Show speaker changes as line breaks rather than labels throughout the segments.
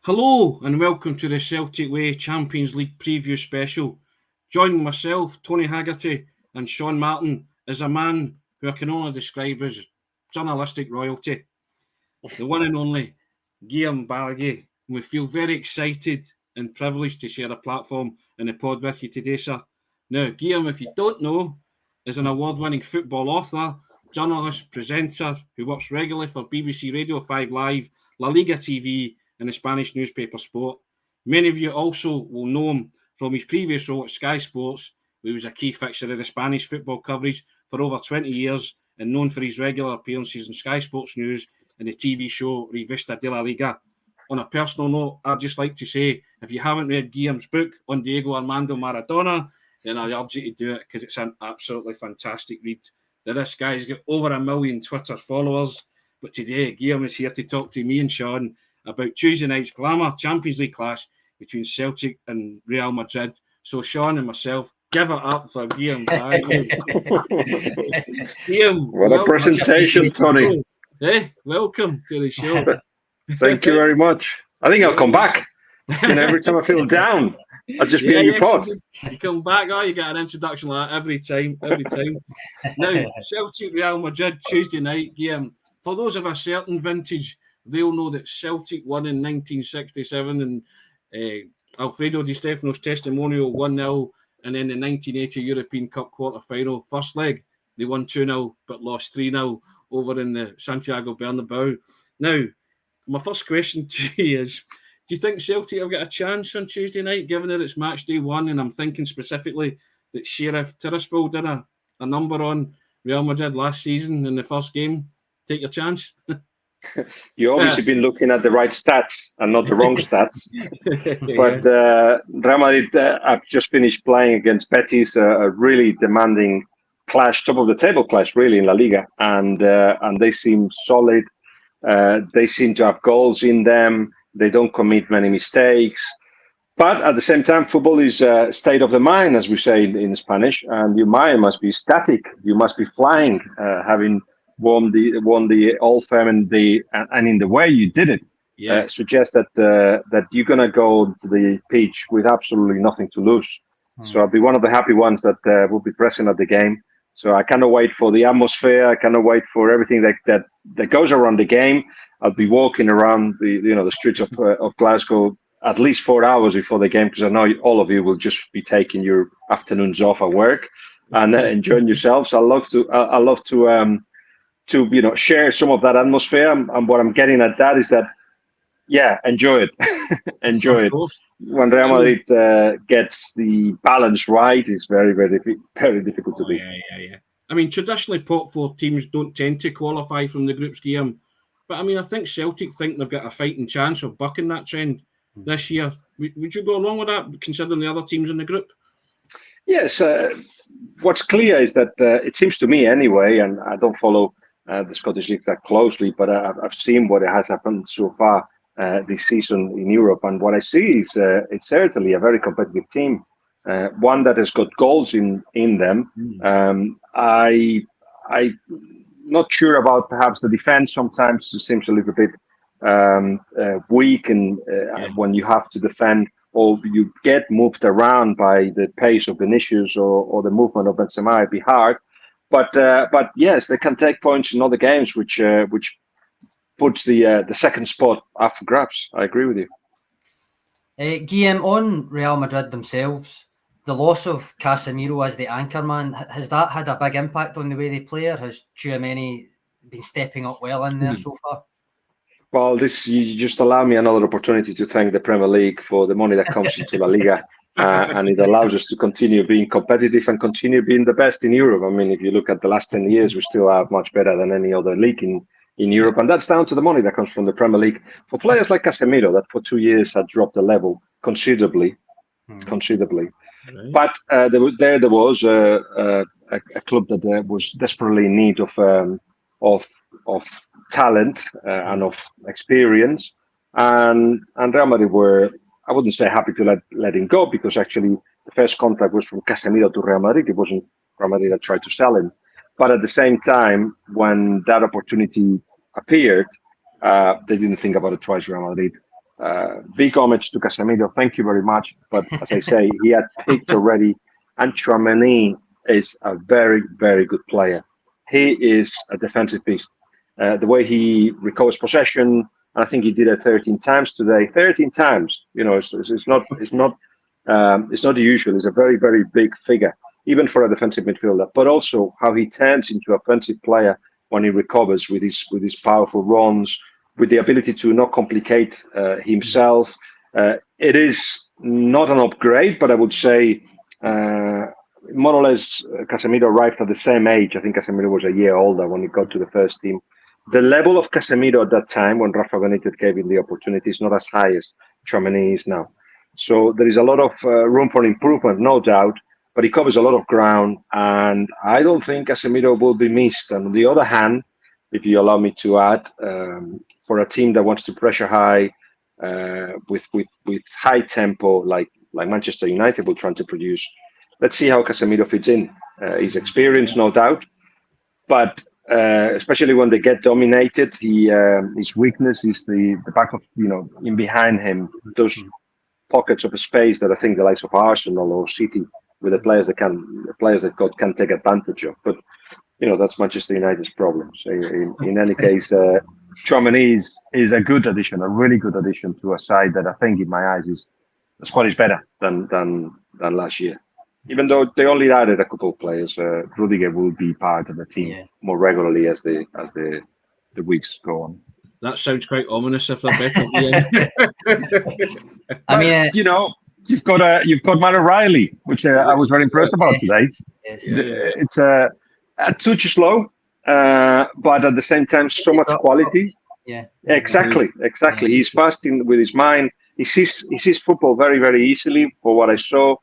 Hello and welcome to the Celtic Way Champions League preview special. Joining myself, Tony Haggerty and Sean Martin is a man who I can only describe as journalistic royalty, the one and only Guillem Balague. We feel very excited and privileged to share a platform in the pod with you today, sir. Now, Guillem, if you don't know, is an award-winning football author, journalist, presenter who works regularly for BBC Radio 5 Live, La Liga TV, and the Spanish newspaper Sport. Many of you also will know him from his previous role at Sky Sports, where he was a key fixture of the Spanish football coverage for over 20 years and known for his regular appearances in Sky Sports News and the TV show Revista de la Liga. On a personal note, I'd just like to say, if you haven't read Guillem's book on Diego Armando Maradona, then I urge you to do it because it's an absolutely fantastic read. Now, this guy's got over 1 million Twitter followers, but today Guillem is here to talk to me and Sean about Tuesday night's glamour Champions League clash between Celtic and Real Madrid. So Sean and myself, give it up for Guillem. Guillem,
what a presentation, Tony.
Hey, welcome to the show.
Thank you very much. I think I'll come back. Every time I feel down, I'll just be on your pod.
You come back, you get an introduction like that every time. Now, Celtic Real Madrid Tuesday night, Guillem. For those of a certain vintage, they'll know that Celtic won in 1967 and Alfredo Di Stefano's testimonial 1-0, and then the 1980 European Cup quarter-final. First leg, they won 2-0 but lost 3-0 over in the Santiago Bernabeu. Now, my first question to you is, do you think Celtic have got a chance on Tuesday night, given that it's match day one? And I'm thinking specifically that Sheriff Tiraspol did a number on Real Madrid last season in the first game. Take your chance.
You obviously been looking at the right stats and not the wrong stats. But Real Madrid have just finished playing against Betis, a really demanding clash, top of the table clash, really, in La Liga, and they seem solid. They seem to have goals in them. They don't commit many mistakes. But at the same time, football is a state of the mind, as we say in Spanish, and your mind must be static. You must be flying, having won the Old Firm and in the way you did it, suggests that you're gonna go to the pitch with absolutely nothing to lose. So I'll be one of the happy ones that will be present at the game. So I cannot wait for the atmosphere. I cannot wait for everything that goes around the game. I'll be walking around the streets of Glasgow at least 4 hours before the game, because I know all of you will just be taking your afternoons off at work and enjoying yourselves. I love to share some of that atmosphere. And what I'm getting at that is that, enjoy it. Enjoy it. When Real Madrid gets the balance right, it's very, very, very difficult to beat.
Yeah. I mean, traditionally, top four teams don't tend to qualify from the groups game. But, I mean, I think Celtic think they've got a fighting chance of bucking that trend this year. Would you go along with that, considering the other teams in the group?
Yes. What's clear is that it seems to me anyway, and I don't follow the Scottish League that closely, but I've seen what has happened so far this season in Europe, and what I see is it's certainly a very competitive team, one that has got goals in them. I'm not sure about perhaps the defense. Sometimes it seems a little bit weak, and when you have to defend or you get moved around by the pace of Vinicius or the movement of Benzema, it'd be hard. But yes, they can take points in other games, which puts the second spot up for grabs. I agree with you.
Guillem, on Real Madrid themselves, the loss of Casemiro as the anchor man, has that had a big impact on the way they play, or has Tchouaméni been stepping up well in there so far?
Well, you just allow me another opportunity to thank the Premier League for the money that comes into La Liga. And it allows us to continue being competitive and continue being the best in Europe. I mean, if you look at the last 10 years, we still are much better than any other league in Europe. And that's down to the money that comes from the Premier League. For players like Casemiro, that for 2 years had dropped the level considerably. Right. But there was a club that was desperately in need of talent and of experience. And Real Madrid were, I wouldn't say happy to let him go, because actually the first contract was from Casemiro to Real Madrid. It wasn't Real Madrid that tried to sell him. But at the same time, when that opportunity appeared, they didn't think about it twice, Real Madrid. big homage to Casemiro. Thank you very much. But as I say, he had picked already, and Tchouaméni is a very, very good player. He is a defensive beast. The way he recovers possession, I think he did it 13 times today. 13 times. It's not the usual. It's a very, very big figure, even for a defensive midfielder. But also how he turns into an offensive player when he recovers with his powerful runs, with the ability to not complicate himself. It is not an upgrade, but I would say more or less Casemiro arrived at the same age. I think Casemiro was a year older when he got to the first team. The level of Casemiro at that time, when Rafa Benitez gave him the opportunity, is not as high as Tchouaméni is now. So there is a lot of room for improvement, no doubt, but he covers a lot of ground, and I don't think Casemiro will be missed. And on the other hand, if you allow me to add, for a team that wants to pressure high, with high tempo, like Manchester United will try to produce, let's see how Casemiro fits in. He's experienced, no doubt, but especially when they get dominated, his weakness is the back of, in behind him, those pockets of space that I think the likes of Arsenal or City, with the players that can take advantage of. But that's Manchester United's problem. So in any case, Tchouaméni is a good addition, a really good addition to a side that I think, in my eyes, the squad is better than last year. Even though they only added a couple of players, Rudiger will be part of the team more regularly as the weeks go on.
That sounds quite ominous if they're better.
I mean,
you've got Matt O'Reilly, which I was very impressed about today.
Yes.
It's a touch slow, but at the same time, so much quality.
Yeah.
Exactly. Yeah. He's fast with his mind. He sees football very, very easily. For what I saw,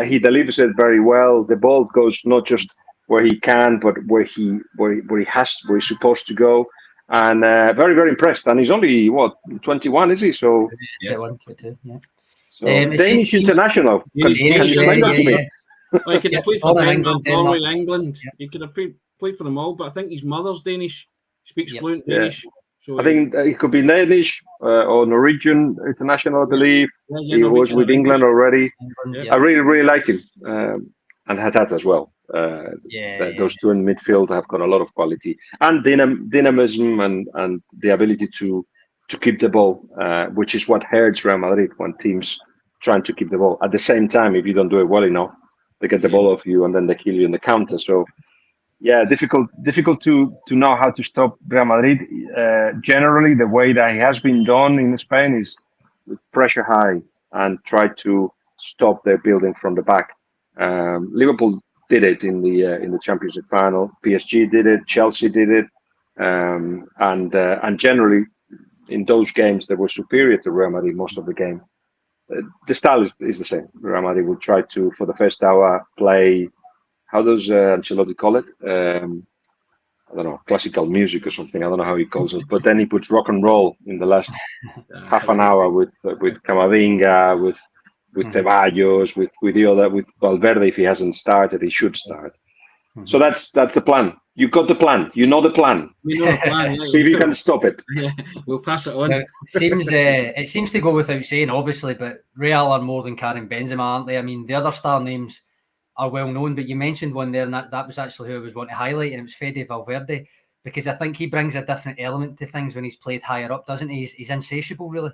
he delivers it very well. The ball goes not just where he can, but where he's supposed to go. And very, very impressed. And he's only 21, is he? So
22, yeah.
So Danish international. Can you explain that to me?
Well, he could have played for Denmark, Norway, England. He could have played for them all, but I think his mother's Danish. Speaks fluent Danish. So
I think he could be Danish or Norwegian international, I believe. He was with England already. I really, really liked him. And Haddad as well. Those two in midfield have got a lot of quality and dynamism and the ability to keep the ball, which is what hurts Real Madrid when teams trying to keep the ball. At the same time, if you don't do it well enough, they get the ball off you and then they kill you in the counter. So, difficult to know how to stop Real Madrid. Generally, the way that it has been done in Spain is with pressure high and try to stop their building from the back. Liverpool did it in the Champions League final. PSG did it. Chelsea did it, and generally in those games they were superior to Real Madrid most of the game. The style is the same. Real Madrid will try to, for the first hour, play. How does Ancelotti call it? I don't know, classical music or something. I don't know how he calls it. But then he puts rock and roll in the last half an hour with Camavinga, with Ceballos, with Valverde. If he hasn't started, he should start. So that's the plan. You've got the plan. You know the plan.
We know the plan.
See if you can stop it.
Yeah, we'll pass it on.
Now, it seems to go without saying, obviously, but Real are more than Karim Benzema, aren't they? I mean, the other star names are well known, but you mentioned one there, and that was actually who I was wanting to highlight, and it was Fede Valverde, because I think he brings a different element to things when he's played higher up, doesn't he? He's insatiable, really.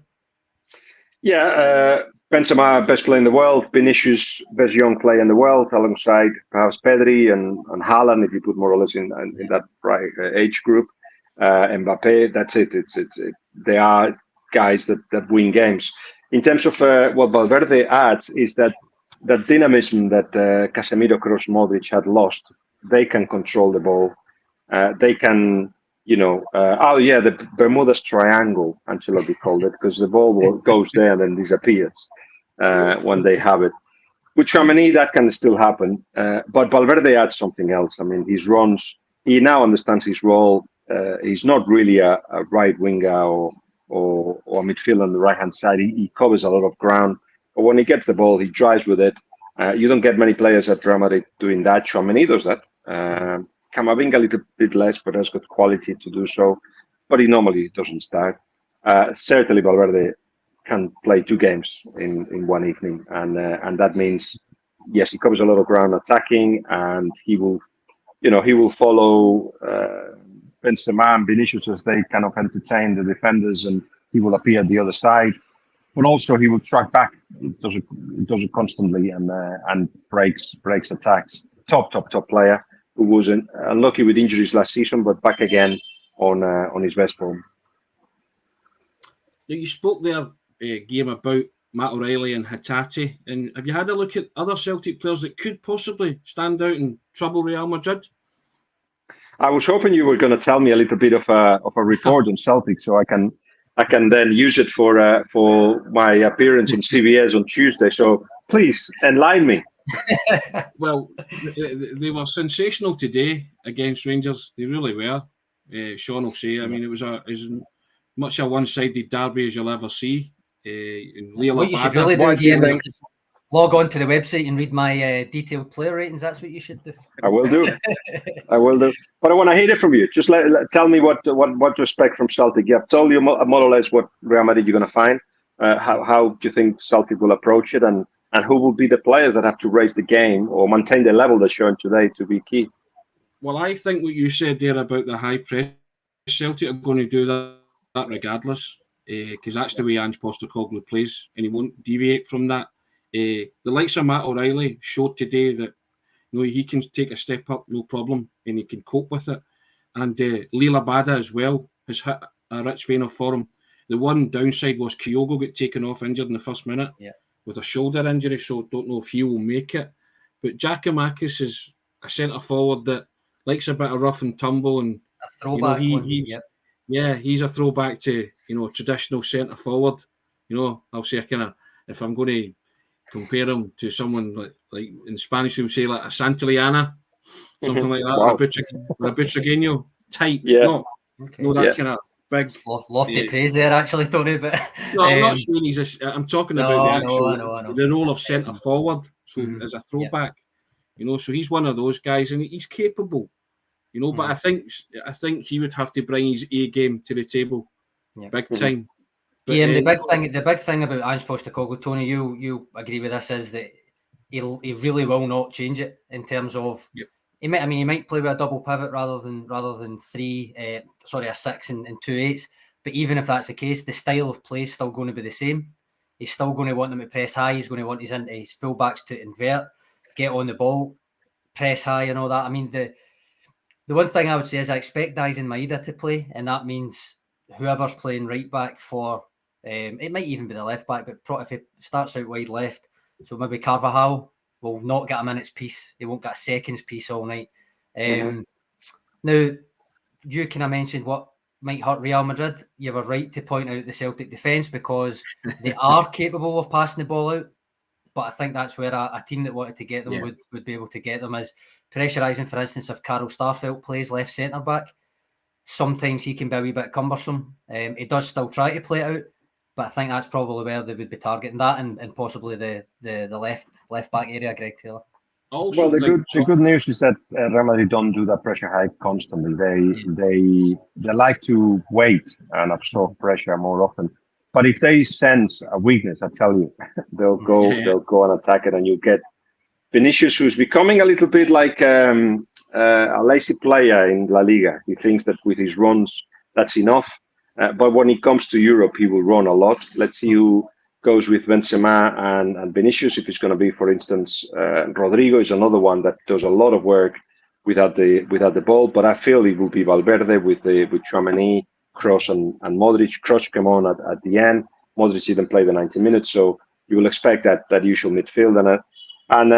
Yeah, Benzema, best player in the world. Vinicius, best young player in the world, alongside perhaps Pedri and Haaland, if you put more or less in that right age group. Mbappe, that's it. They are guys that win games. In terms of what Valverde adds is that dynamism that Casemiro, Kroos, Modric had lost. They can control the ball. They can. The Bermuda's Triangle, Ancelotti called it, because the ball goes there and then disappears when they have it. With Tchouaméni, that can still happen. But Valverde adds something else. I mean, his runs, he now understands his role. He's not really a right winger or a midfielder on the right-hand side. He covers a lot of ground. But when he gets the ball, he drives with it. You don't get many players at Real Madrid doing that. Tchouaméni does that. Camavinga a little bit less, but has got quality to do so. But he normally doesn't start. Certainly Valverde can play 2 games in one evening, and that means yes, he covers a lot of ground attacking, and he will follow Benzema and Vinicius as they kind of entertain the defenders, and he will appear at the other side. But also he will track back. It does it constantly, and breaks attacks. Top player who was unlucky with injuries last season, but back again on his best form.
You spoke there, Guillem, about Matt O'Reilly and Hatate, and have you had a look at other Celtic players that could possibly stand out and trouble Real Madrid?
I was hoping you were going to tell me a little bit of a report on Celtic, so I can then use it for my appearance in CBS on Tuesday. So please enlighten me.
Well, they were sensational today against Rangers. They really were. Sean will say. I mean, it was as much a one-sided derby as you'll ever see.
What you should really do, Guillem, is log on to the website and read my detailed player ratings. That's what you should do.
I will do. But I want to hear it from you. Just tell me what to expect from Celtic. You have told you more or less what Real Madrid you're going to find. How do you think Celtic will approach it, and who will be the players that have to raise the game or maintain the level they're showing today to be key?
Well, I think what you said there about the high press, Celtic are going to do that regardless, because that's the way Ange Postecoglou plays, and he won't deviate from that. The likes of Matt O'Reilly showed today that he can take a step up, no problem, and he can cope with it. And Lila Bada as well has hit a rich vein of form. The one downside was Kyogo got taken off injured in the first minute with a shoulder injury, so don't know if he will make it. But Giakoumakis is a centre forward that likes a bit of rough and tumble, and
a throwback.
He's a throwback to traditional centre forward. I'll say if I'm going to compare him to someone like in Spanish, we would say like a Santillana, something like that,
wow.
or a Butragueño type.
Yeah.
That kind of big
lofty praise there, actually, Tony. But
no, I'm not saying I'm talking about the role of centre forward. So as a throwback, so he's one of those guys, and he's capable. But I think he would have to bring his A game to the table, big time.
Guillem, the big thing about Ange Postecoglou, Tony, you agree with this, is that he really will not change it in terms of he might play with a double pivot rather than a 6 and 2 8s. But even if that's the case, the style of play is still going to be the same. He's still going to want them to press high. He's going to want his fullbacks to invert, get on the ball, press high, and all that. I mean, the one thing I would say is I expect Daizen Maeda to play, and that means whoever's playing right back for. It might even be the left back, but if he starts out wide left, so maybe Carvajal will not get a minute's piece. He won't get a second's piece all night. Now, you kind of mentioned what might hurt Real Madrid. You were right to point out the Celtic defence, because they are capable of passing the ball out, but I think that's where a team that wanted to get them would be able to get them, is pressurising. For instance, if Carl Starfelt plays left centre back, sometimes he can be a wee bit cumbersome. He does still try to play it out, but I think that's probably where they would be targeting that, and possibly the left back area, Greg Taylor.
Well, the good news is that Real Madrid don't do that pressure high constantly. They like to wait and absorb pressure more often. But if they sense a weakness, I tell you, they'll go and attack it, and you get Vinicius, who's becoming a little bit like a lazy player in La Liga. He thinks that with his runs, that's enough. But when it comes to Europe, he will run a lot. Let's see who goes with Benzema and Vinicius. If it's going to be, for instance, Rodrigo is another one that does a lot of work without the ball. But I feel it will be Valverde with Tchouaméni, Kroos and Modric. Kroos came on at the end. Modric didn't play the 90 minutes, so you will expect that usual midfield and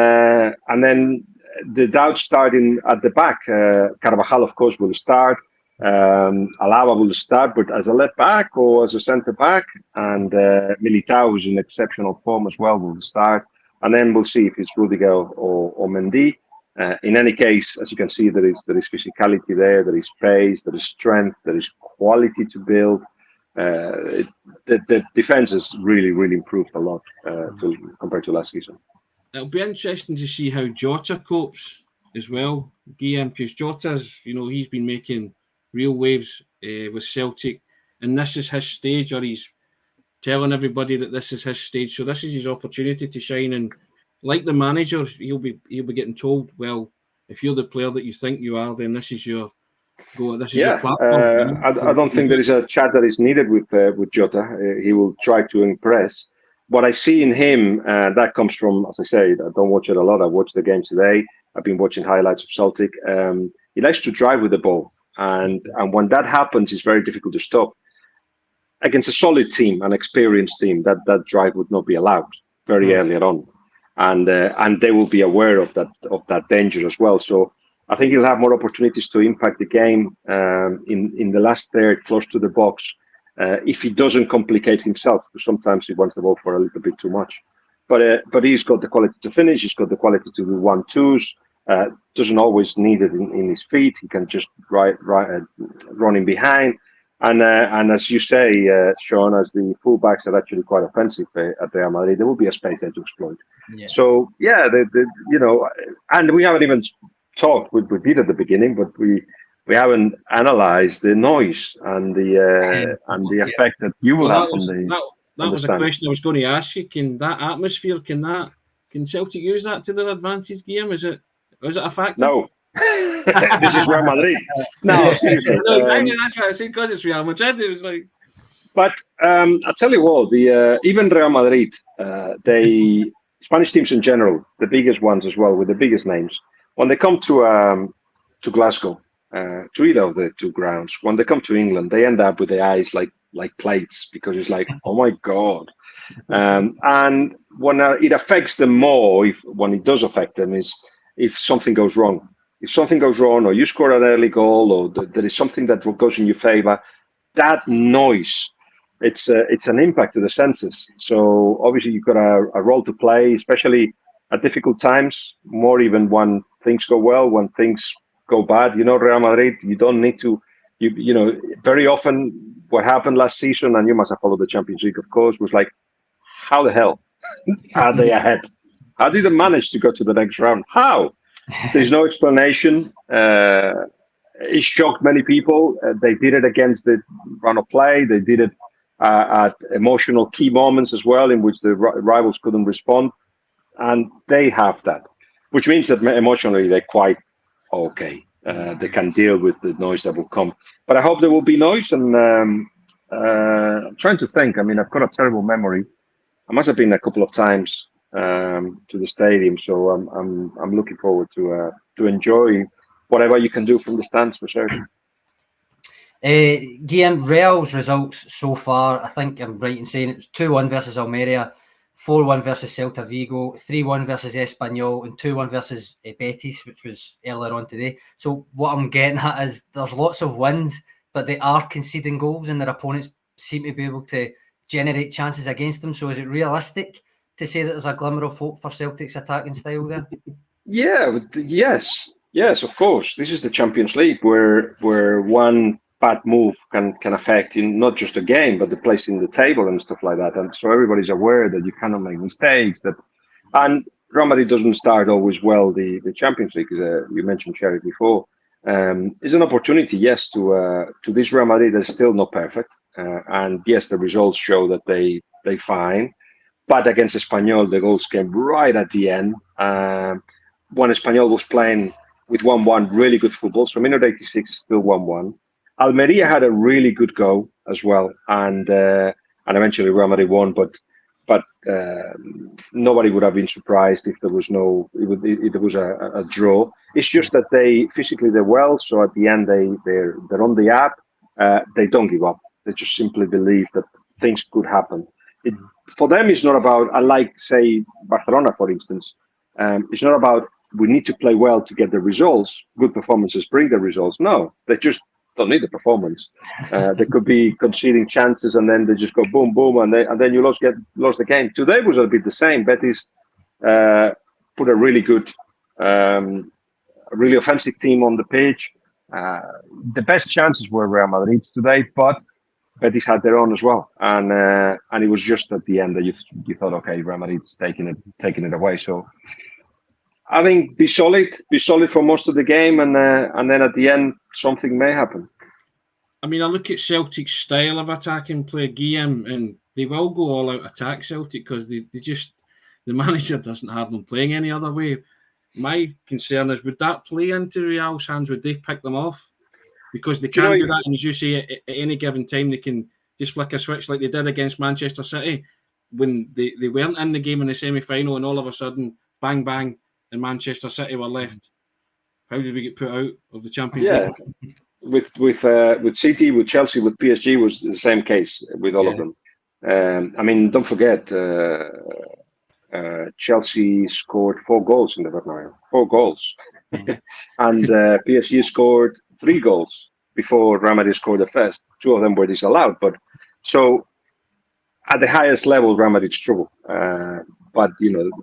then the doubts starting at the back. Carvajal, of course, will start. Alaba will start, but as a left back or as a centre back, and Militao, who's in exceptional form as well, will start. And then we'll see if it's Rudiger or Mendy. In any case, as you can see, there is physicality there is pace, there is strength, there is quality to build. The defense has really, really improved a lot compared to last season.
It'll be interesting to see how Jota copes as well, Guillem, because Jota's, he's been making real waves with Celtic, and this is his stage, or he's telling everybody that this is his stage. So this is his opportunity to shine. And like the manager, he'll be getting told, well, if you're the player that you think you are, then this is your go. This is your platform.
I don't think there is a chat that is needed with Jota. He will try to impress. What I see in him, that comes from, as I say, I don't watch it a lot. I watched the game today. I've been watching highlights of Celtic. He likes to drive with the ball. And when that happens, it's very difficult to stop. Against a solid team, an experienced team, that drive would not be allowed very earlier on. And they will be aware of that danger as well. So I think he'll have more opportunities to impact the game in the last third, close to the box, if he doesn't complicate himself, because sometimes he wants the ball for a little bit too much. But he's got the quality to finish. He's got the quality to do 1-2s. Doesn't always need it in his feet. He can just run in behind. And as you say, Sean, as the fullbacks are actually quite offensive at Real Madrid, there will be a space there to exploit.
Yeah.
So yeah, and we haven't even talked. We did at the beginning, but we haven't analysed the noise and the effect that you will have on the.
That was a question I was going to ask you. Can that atmosphere? Can Celtic use that to their advantage? Guillem, is it a factor?
No. This is Real Madrid. No, seriously.
No, exactly. That's what I said, because it's Real Madrid. It was like.
But I'll tell you what, even Real Madrid, Spanish teams in general, the biggest ones as well, with the biggest names, when they come to Glasgow, to either of the two grounds, when they come to England, they end up with their eyes like plates, because it's like, oh my God. And when it affects them more, when it does affect them, is if something goes wrong. If something goes wrong, or you score an early goal, or there is something that goes in your favour, that noise, it's an impact to the senses. So obviously you've got a role to play, especially at difficult times, more even when things go well, when things go bad. Real Madrid, you don't need to, very often what happened last season, and you must have followed the Champions League, of course, was like, how the hell are they ahead? How did they manage to go to the next round? How? There's no explanation. It shocked many people. They did it against the run of play. They did it at emotional key moments as well, in which the rivals couldn't respond. And they have that, which means that emotionally they're quite okay. They can deal with the noise that will come. But I hope there will be noise. And I'm trying to think. I mean, I've got a terrible memory. I must have been a couple of times to the stadium, so I'm looking forward to enjoy whatever you can do from the stands, for certain.
Guillem, Real's results so far, I think I'm right in saying it was 2-1 versus Almeria, 4-1 versus Celta Vigo, 3-1 versus Espanyol, and 2-1 versus Betis, which was earlier on today. So what I'm getting at is there's lots of wins, but they are conceding goals, and their opponents seem to be able to generate chances against them. So is it realistic to say that there's a glimmer of hope for Celtic's attacking style there? Yes, of course. This is the Champions League, where one bad move can affect not just a game, but the place in the table and stuff like that. And so everybody's aware that you cannot make mistakes. And Real Madrid doesn't start always well the Champions League. You mentioned Cherry before. It's an opportunity, yes, to this Real Madrid that's still not perfect. And yes, the results show that they fine. But against Espanyol, the goals came right at the end. When Espanyol was playing with 1-1, really good football. So minute 86, still 1-1. Almeria had a really good go as well, and eventually Real Madrid won. But nobody would have been surprised if there was a draw. It's just that they're well. So at the end, they're on the app. They don't give up. They just simply believe that things could happen. For them, it's not about, unlike, say, Barcelona, for instance, it's not about we need to play well to get the results. Good performances bring the results. No, they just don't need the performance. They could be conceding chances, and then they just go boom, boom, and then you lost the game. Today was a bit the same. Betis put a really good, really offensive team on the pitch. The best chances were Real Madrid's today, but Betis had their own as well, and it was just at the end that you thought, okay, Real Madrid's taking it away. So I think be solid for most of the game, and then at the end something may happen.
I mean, I look at Celtic's style of attacking play, Guillem, and they will go all out attack Celtic because the manager doesn't have them playing any other way. My concern is, would that play into Real's hands? Would they pick them off? Because they can do that, and as you say, at any given time, they can just flick a switch like they did against Manchester City when they weren't in the game in the semi-final, and all of a sudden, bang, bang, and Manchester City were left. How did we get put out of the Champions League?
With City, with Chelsea, with PSG was the same case with all of them. I mean, don't forget, Chelsea scored 4 goals in the Bernabeu. 4 goals. And PSG scored 3 goals before Real Madrid scored the first. 2 of them were disallowed. But so at the highest level, Real Madrid struggle. But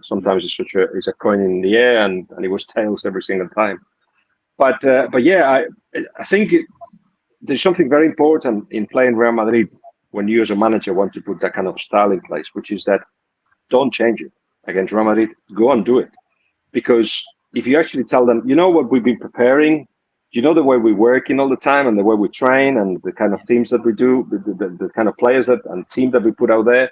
sometimes it's a coin in the air, and it was tails every single time. But yeah, I think there's something very important in playing Real Madrid when you as a manager want to put that kind of style in place, which is that don't change it against Real Madrid. Go and do it. Because if you actually tell them, you know what we've been preparing, you know the way we work in all the time and the way we train and the kind of teams that we do, the kind of players and team that we put out there,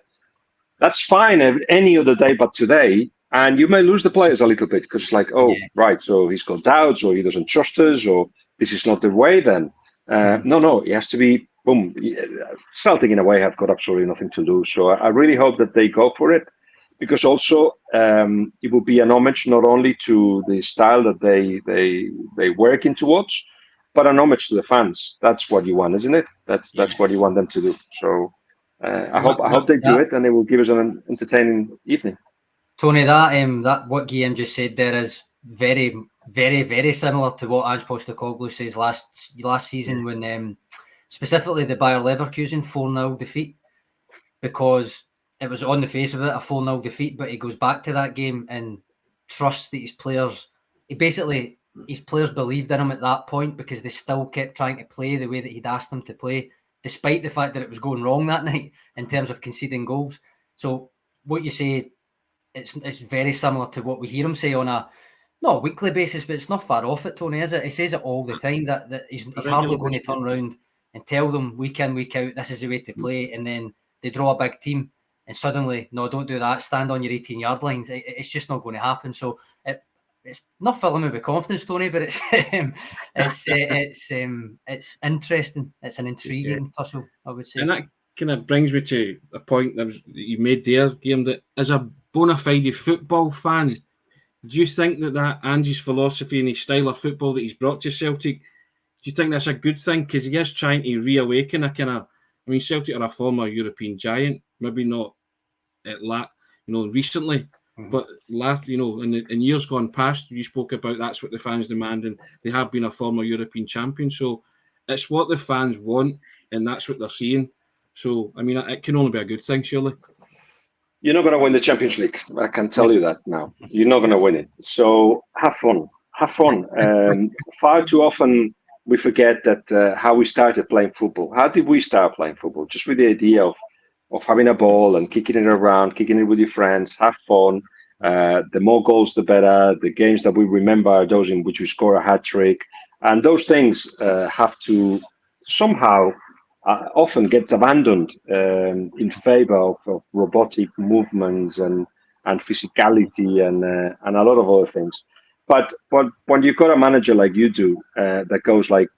that's fine any other day but today. And you may lose the players a little bit because it's like, right, so he's got doubts or he doesn't trust us or this is not the way then. No, it has to be, boom. Celtic in a way have got absolutely nothing to lose. So I really hope that they go for it because also it will be an homage not only to the style that they work in towards, but an homage to the fans. That's what you want, isn't it? That's what you want them to do. So I hope they do it and it will give us an entertaining evening.
Tony, that what Guillem just said there is very, very, very similar to what Ange Postecoglou says last season when specifically the Bayer Leverkusen 4-0 defeat, because it was on the face of it a 4-0 defeat, but he goes back to that game and trusts that his players believed in him at that point because they still kept trying to play the way that he'd asked them to play, despite the fact that it was going wrong that night in terms of conceding goals. So what you say, it's very similar to what we hear him say on not a weekly basis, but it's not far off it, Tony, is it? He says it all the time that he's hardly going to turn around and tell them week in, week out, this is the way to play, and then they draw a big team and suddenly, no, don't do that, stand on your 18-yard lines. It's just not going to happen. So it's not filling me with confidence, Tony, but it's interesting. It's an intriguing tussle, I would say.
And that kind of brings me to a point that you made there, Guillem, that as a bona fide football fan, do you think that Ange's philosophy and his style of football that he's brought to Celtic, do you think that's a good thing? Because he is trying to reawaken a kind of, I mean, Celtic are a former European giant, maybe not recently, but in years gone past, you spoke about that's what the fans demand, and they have been a former European champion. So it's what the fans want, and that's what they're seeing. So, I mean, it can only be a good thing, surely.
You're not going to win the Champions League. I can tell you that now. You're not going to win it. So have fun. Have fun. Far too often we forget that how we started playing football. How did we start playing football? Just with the idea of having a ball and kicking it around, kicking it with your friends, have fun. The more goals, the better. The games that we remember are those in which we score a hat-trick. And those things have to somehow often gets abandoned in favor of robotic movements and physicality and a lot of other things. But when you've got a manager like you do that goes like,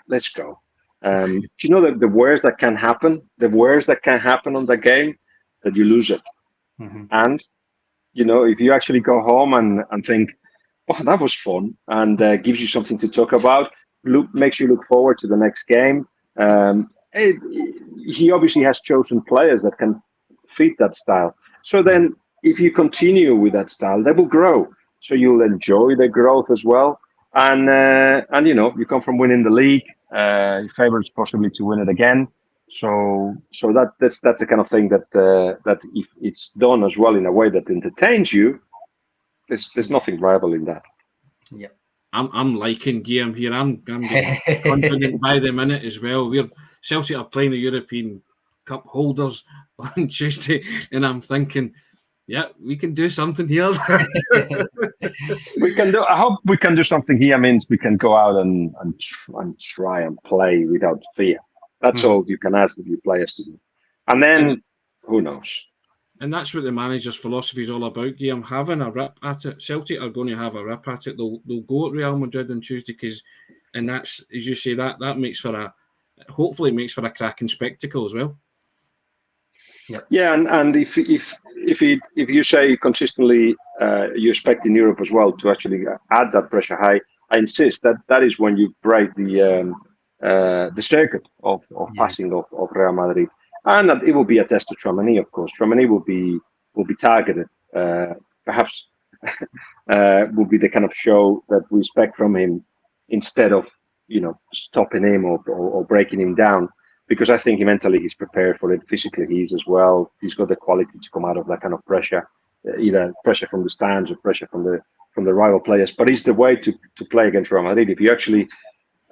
let's go. Do you know that the worst that can happen? The worst that can happen on the game, that you lose it. Mm-hmm. And if you actually go home and think, oh, that was fun, and gives you something to talk about, makes you look forward to the next game. He obviously has chosen players that can fit that style. So then if you continue with that style, they will grow. So you'll enjoy the growth as well. And you come from winning the league, your favorites possibly to win it again. So that's the kind of thing that if it's done as well in a way that entertains you, there's nothing rival in that.
Yeah.
I'm liking Guillem here. I'm getting confident by the minute as well. Celtic are playing the European Cup holders on Tuesday, and I'm thinking, yeah, we can do something here.
We can do. I hope we can do something here. Means we can go out and try and play without fear. That's all you can ask of your players to do. And then, who knows?
And that's what the manager's philosophy is all about, Guillem, having a rip at it. Celtic are going to have a rip at it. They'll go at Real Madrid on Tuesday and that's, as you say, that makes for hopefully makes for a cracking spectacle as well.
Yeah, and if you say consistently you expect in Europe as well to actually add that pressure high, I insist that is when you break the circuit of passing of Real Madrid, and that it will be a test to Tchouaméni, of course. Tchouaméni will be targeted, perhaps will be the kind of show that we expect from him instead of stopping him or breaking him down. Because I think mentally he's prepared for it, physically he is as well. He's got the quality to come out of that kind of pressure, either pressure from the stands or pressure from the rival players. But it's the way to play against Real Madrid. If you actually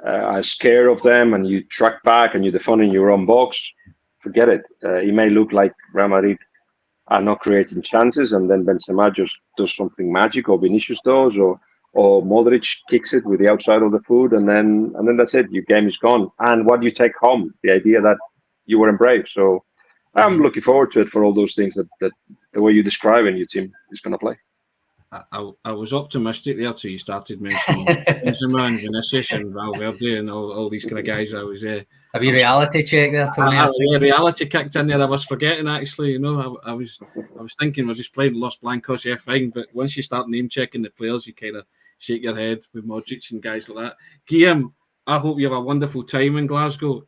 are scared of them and you track back and you defend in your own box, forget it. It may look like Real Madrid are not creating chances, and then Benzema just does something magic, or Vinicius does, or Modric kicks it with the outside of the foot, and then that's it. Your game is gone. And what do you take home? The idea that you were brave. So I'm looking forward to it for all those things that the way you describe and your team is going to play.
I was optimistic there till you started mentioning Benzema and Vinicius and Valverde and all these kind of guys.
Have you reality checked there, Tony?
Yeah, reality kicked in there. I was forgetting actually. I was thinking we're just playing Los Blancos, yeah, fine. But once you start name checking the players, you kind of shake your head with Modric and guys like that. Guillem, I hope you have a wonderful time in Glasgow.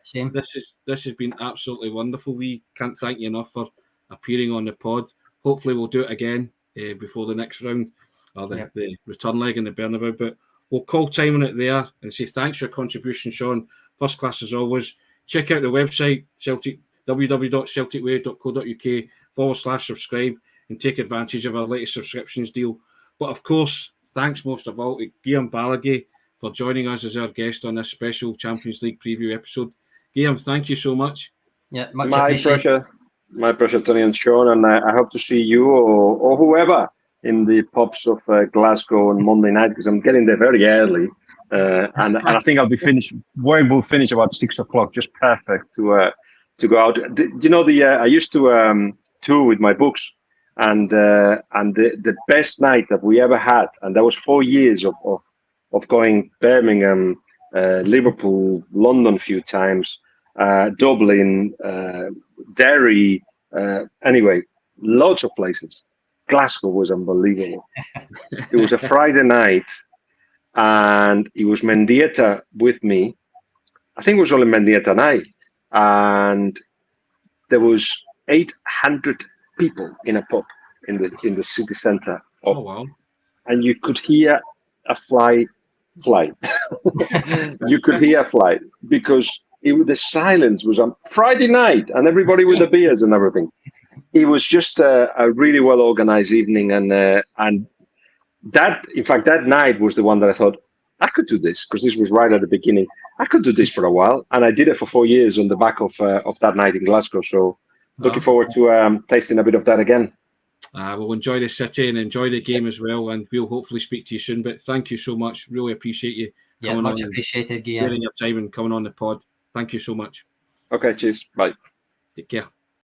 Same.
This has been absolutely wonderful. We can't thank you enough for appearing on the pod. Hopefully we'll do it again before the next round or the return leg in the Bernabeu. But we'll call time on it there and say thanks for your contribution, Sean. First class as always. Check out the website, www.celticway.co.uk/subscribe and take advantage of our latest subscriptions deal. But of course, thanks most of all to Guillem Balague for joining us as our guest on this special Champions League preview episode. Guillem, thank you so much.
Yeah, much
appreciated. My pleasure, Tony and Sean, and I hope to see you or whoever in the pubs of Glasgow on Monday night, because I'm getting there very early. And I think I'll be finished. Work will finish about 6 o'clock, just perfect to go out. I used to tour with my books, and the best night that we ever had, and that was 4 years of going Birmingham, Liverpool, London a few times, Dublin, Derry, anyway, lots of places. Glasgow was unbelievable. It was a Friday night. And it was Mendieta with me. I think it was only Mendieta and I. And there was 800 people in a pub in the city centre.
Oh wow!
And you could hear a fly. You could hear a fly because the silence was on Friday night, and everybody with the beers and everything. It was just a really well organised evening, and. That night was the one that I thought I could do this, because this was right at the beginning. I could do this for a while, and I did it for 4 years on the back of that night in Glasgow. So looking forward to tasting a bit of that again.
We'll enjoy the city and enjoy the game as well, and we'll hopefully speak to you soon. But thank you so much. Really appreciate you.
Much appreciated, Guillem.
Sharing your time and coming on the pod. Thank you so much.
Okay, cheers. Bye.
Take care.